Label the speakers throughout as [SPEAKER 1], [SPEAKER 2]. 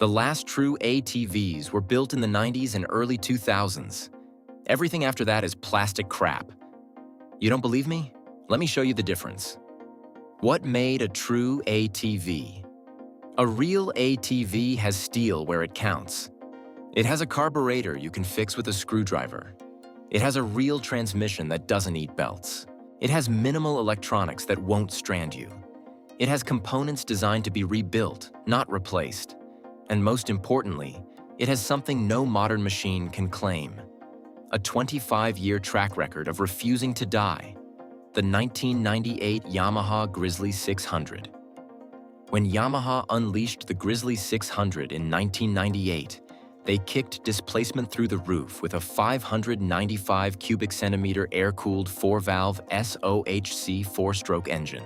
[SPEAKER 1] The last true ATVs were built in the 90s and early 2000s. Everything after that is plastic crap. You don't believe me? Let me show you the difference. What made a true ATV? A real ATV has steel where it counts. It has a carburetor you can fix with a screwdriver. It has a real transmission that doesn't eat belts. It has minimal electronics that won't strand you. It has components designed to be rebuilt, not replaced. And most importantly, it has something no modern machine can claim: a 25-year track record of refusing to die, the 1998 Yamaha Grizzly 600. When Yamaha unleashed the Grizzly 600 in 1998, they kicked displacement through the roof with a 595 cubic centimeter air-cooled 4-valve SOHC 4-stroke engine.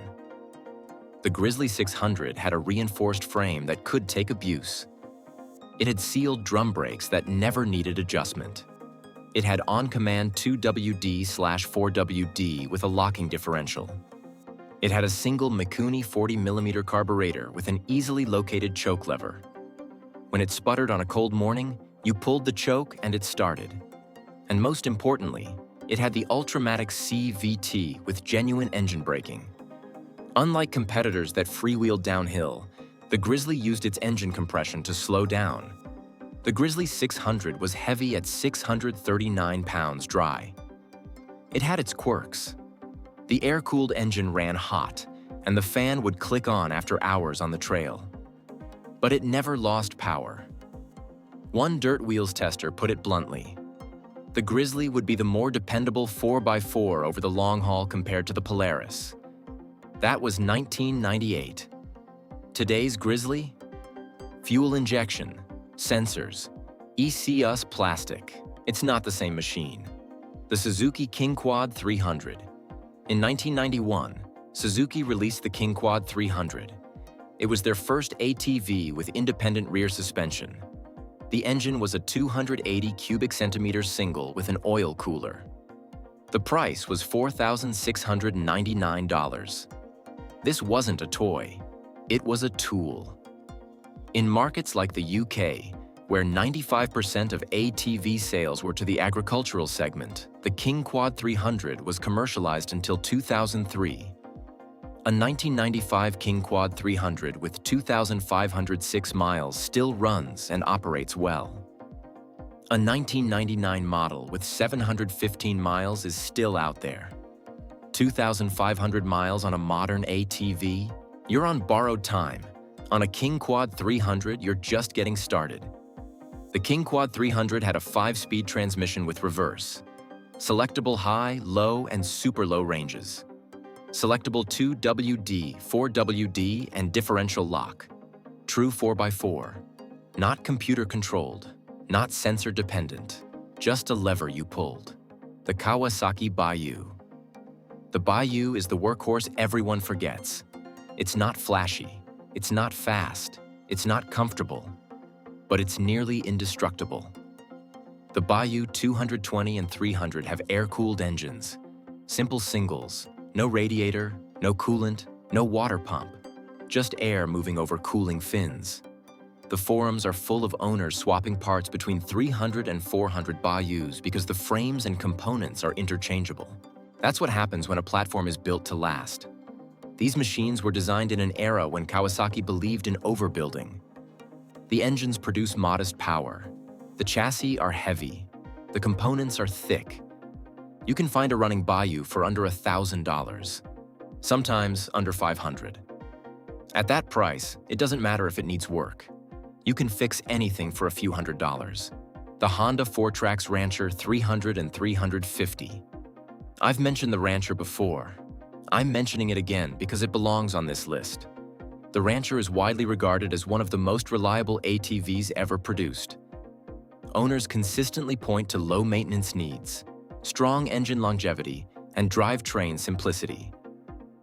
[SPEAKER 1] The Grizzly 600 had a reinforced frame that could take abuse. It had sealed drum brakes that never needed adjustment. It had on-command 2WD/4WD with a locking differential. It had a single Mikuni 40mm carburetor with an easily located choke lever. When it sputtered on a cold morning, you pulled the choke and it started. And most importantly, it had the Ultramatic CVT with genuine engine braking. Unlike competitors that freewheeled downhill, the Grizzly used its engine compression to slow down. The Grizzly 600 was heavy at 639 pounds dry. It had its quirks. The air-cooled engine ran hot, and the fan would click on after hours on the trail. But it never lost power. One Dirt Wheels tester put it bluntly: the Grizzly would be the more dependable 4x4 over the long haul compared to the Polaris. That was 1998. Today's Grizzly? Fuel injection, sensors, ECUs plastic. It's not the same machine. The Suzuki King Quad 300. In 1991, Suzuki released the King Quad 300. It was their first ATV with independent rear suspension. The engine was a 280 cubic centimeter single with an oil cooler. The price was $4,699. This wasn't a toy. It was a tool. In markets like the UK, where 95% of ATV sales were to the agricultural segment, the King Quad 300 was commercialized until 2003. A 1995 King Quad 300 with 2,506 miles still runs and operates well. A 1999 model with 715 miles is still out there. 2,500 miles on a modern ATV? You're on borrowed time. On a King Quad 300, you're just getting started. The King Quad 300 had a 5-speed transmission with reverse, selectable high, low, and super low ranges, selectable 2WD, 4WD, and differential lock, true 4x4, not computer-controlled, not sensor-dependent, just a lever you pulled. The Kawasaki Bayou. The Bayou is the workhorse everyone forgets. It's not flashy, it's not fast, it's not comfortable, but it's nearly indestructible. The Bayou 220 and 300 have air-cooled engines, simple singles, no radiator, no coolant, no water pump, just air moving over cooling fins. The forums are full of owners swapping parts between 300 and 400 Bayous because the frames and components are interchangeable. That's what happens when a platform is built to last. These machines were designed in an era when Kawasaki believed in overbuilding. The engines produce modest power. The chassis are heavy. The components are thick. You can find a running Bayou for under $1,000, sometimes under $500. At that price, it doesn't matter if it needs work. You can fix anything for a few $100s. The Honda 4Trax Rancher 300 and 350. I've mentioned the Rancher before. I'm mentioning it again because it belongs on this list. The Rancher is widely regarded as one of the most reliable ATVs ever produced. Owners consistently point to low maintenance needs, strong engine longevity, and drivetrain simplicity.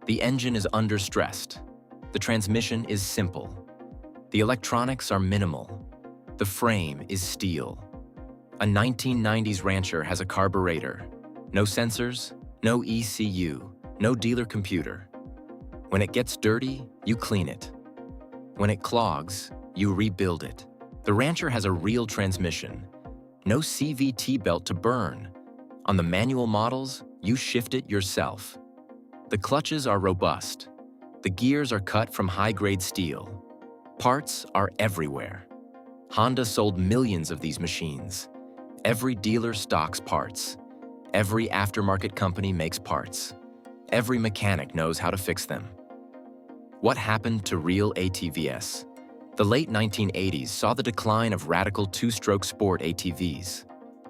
[SPEAKER 1] The engine is under-stressed. The transmission is simple. The electronics are minimal. The frame is steel. A 1990s Rancher has a carburetor. No sensors, no ECU, no dealer computer. When it gets dirty, you clean it. When it clogs, you rebuild it. The Rancher has a real transmission, no CVT belt to burn. On the manual models, you shift it yourself. The clutches are robust. The gears are cut from high-grade steel. Parts are everywhere. Honda sold millions of these machines. Every dealer stocks parts. Every aftermarket company makes parts. Every mechanic knows how to fix them. What happened to real ATVs? The late 1980s saw the decline of radical two-stroke sport ATVs.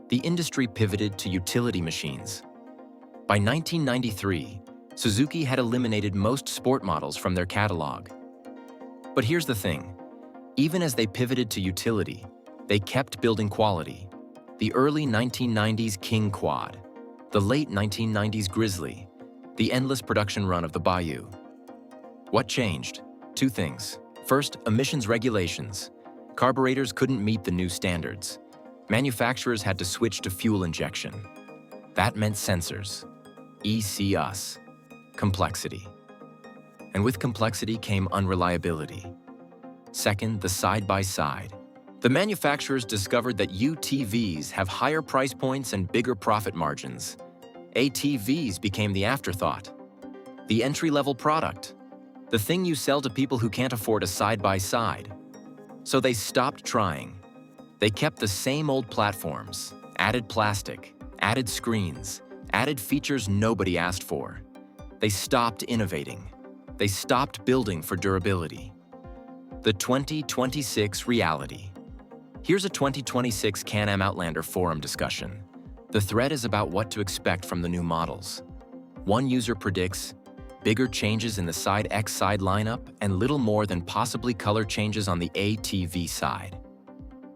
[SPEAKER 1] The industry pivoted to utility machines. By 1993, Suzuki had eliminated most sport models from their catalog. But here's the thing. Even as they pivoted to utility, they kept building quality. The early 1990s King Quad, the late 1990s Grizzly, the endless production run of the Bayou. What changed? Two things. First, emissions regulations. Carburetors couldn't meet the new standards. Manufacturers had to switch to fuel injection. That meant sensors. ECUs. Complexity. And with complexity came unreliability. Second, the side-by-side. The manufacturers discovered that UTVs have higher price points and bigger profit margins. ATVs became the afterthought. The entry-level product. The thing you sell to people who can't afford a side-by-side. So they stopped trying. They kept the same old platforms, added plastic, added screens, added features nobody asked for. They stopped innovating. They stopped building for durability. The 2026 reality. Here's a 2026 Can-Am Outlander forum discussion. The thread is about what to expect from the new models. One user predicts bigger changes in the Side X side lineup and little more than possibly color changes on the ATV side.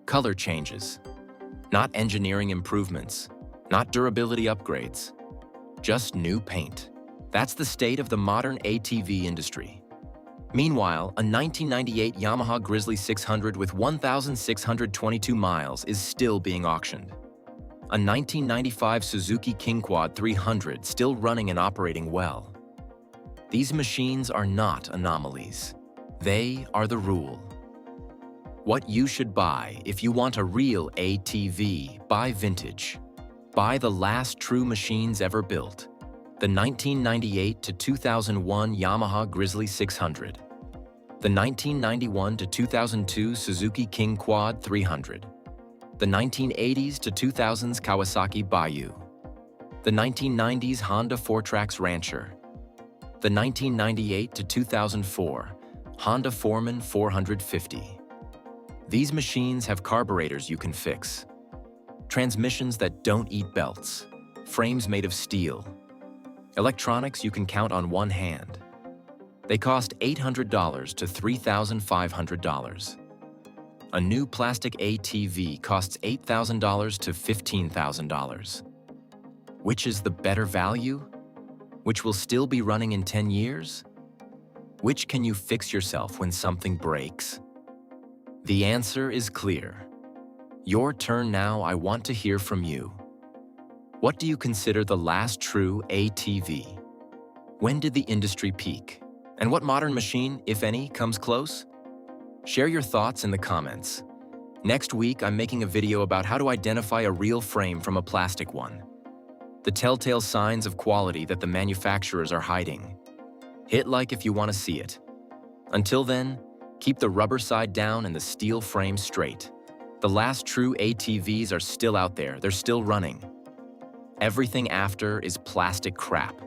[SPEAKER 1] Color changes. Not engineering improvements, not durability upgrades, just new paint. That's the state of the modern ATV industry. Meanwhile, a 1998 Yamaha Grizzly 600 with 1,622 miles is still being auctioned. A 1995 Suzuki King Quad 300 still running and operating well. These machines are not anomalies. They are the rule. What you should buy if you want a real ATV, buy vintage. Buy the last true machines ever built. The 1998 to 2001 Yamaha Grizzly 600. The 1991 to 2002 Suzuki King Quad 300. The 1980s to 2000s Kawasaki Bayou. The 1990s Honda 4Trax Rancher. The 1998 to 2004 Honda Foreman 450. These machines have carburetors you can fix, transmissions that don't eat belts, frames made of steel, electronics you can count on one hand. They cost $800 to $3,500. A new plastic ATV costs $8,000 to $15,000. Which is the better value? Which will still be running in 10 years? Which can you fix yourself when something breaks? The answer is clear. Your turn now. I want to hear from you. What do you consider the last true ATV? When did the industry peak? And what modern machine, if any, comes close? Share your thoughts in the comments. Next week, I'm making a video about how to identify a real frame from a plastic one. The telltale signs of quality that the manufacturers are hiding. Hit like if you want to see it. Until then, keep the rubber side down and the steel frame straight. The last true ATVs are still out there. They're still running. Everything after is plastic crap.